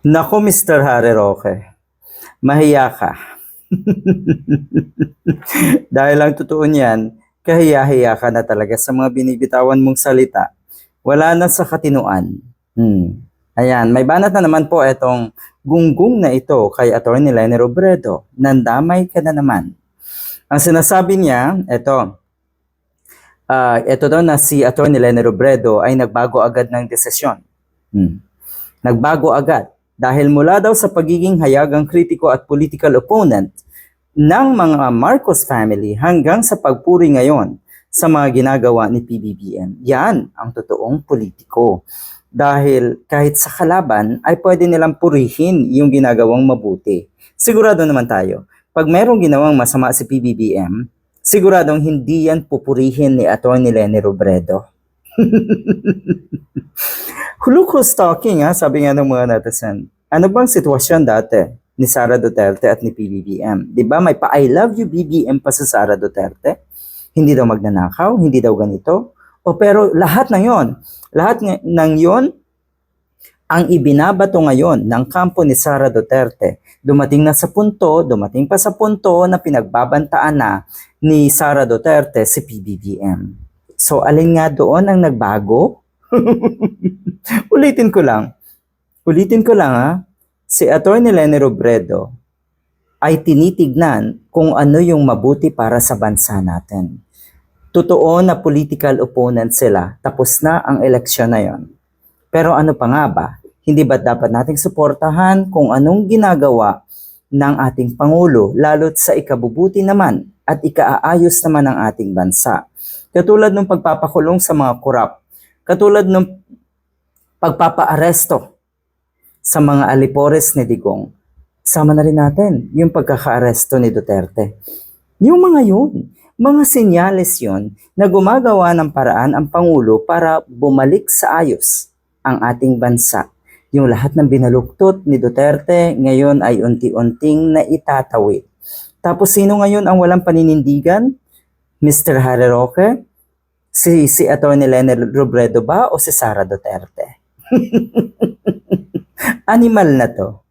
Nako, Mr. Harry Roque, mahiya ka. Dahil lang totoo niyan, kahiya-hiya ka na talaga sa mga binibitawan mong salita. Wala na sa katinuan. Ayan, may banat na naman po itong gunggong na ito kay Atty. Leni Robredo. Nandamay ka na naman. Ang sinasabi niya, ito daw na si Atty. Leni Robredo ay nagbago agad ng desisyon. Nagbago agad dahil mula daw sa pagiging hayagang kritiko at political opponent ng mga Marcos family hanggang sa pagpuri ngayon sa mga ginagawa ni PBBM. Yan ang totoong politiko. Dahil kahit sa kalaban ay pwede nilang purihin yung ginagawang mabuti. Sigurado naman tayo, pag merong ginawang masama si PBBM, siguradong hindi yan pupurihin ni Atty. Leni Robredo. Look who's talking, ha? Sabi nga ng mga netizen. Ano bang sitwasyon dati ni Sara Duterte at ni PBBM? Di ba may pa-I love you BBM pa sa Sara Duterte? Hindi daw magnanakaw, hindi daw ganito. Pero lahat ng yon ang ibinabato ngayon ng kampo ni Sara Duterte. Dumating pa sa punto na pinagbabantaan na ni Sara Duterte si PBBM. So alin nga doon ang nagbago? Ulitin ko lang ha, si Atty. Leni Robredo ay tinitignan kung ano yung mabuti para sa bansa natin. Totoo na political opponent sila, tapos na ang eleksyon na yon. Pero ano pa nga ba? Hindi ba dapat nating suportahan kung anong ginagawa ng ating Pangulo, lalo't sa ikabubuti naman at ikaaayos naman ng ating bansa? Katulad ng pagpapakulong sa mga korap, katulad ng pagpapaaresto sa mga alipores ni Digong, sama na rin natin yung pagkakaaresto ni Duterte. Yung mga senyales yun na gumagawa ng paraan ang Pangulo para bumalik sa ayos ang ating bansa. Yung lahat ng binaluktot ni Duterte ngayon ay unti-unting naitatawid. Tapos sino ngayon ang walang paninindigan? Mr. Harry Roque? Si Atty. Leni Robredo ba o si Sara Duterte? Animal na to.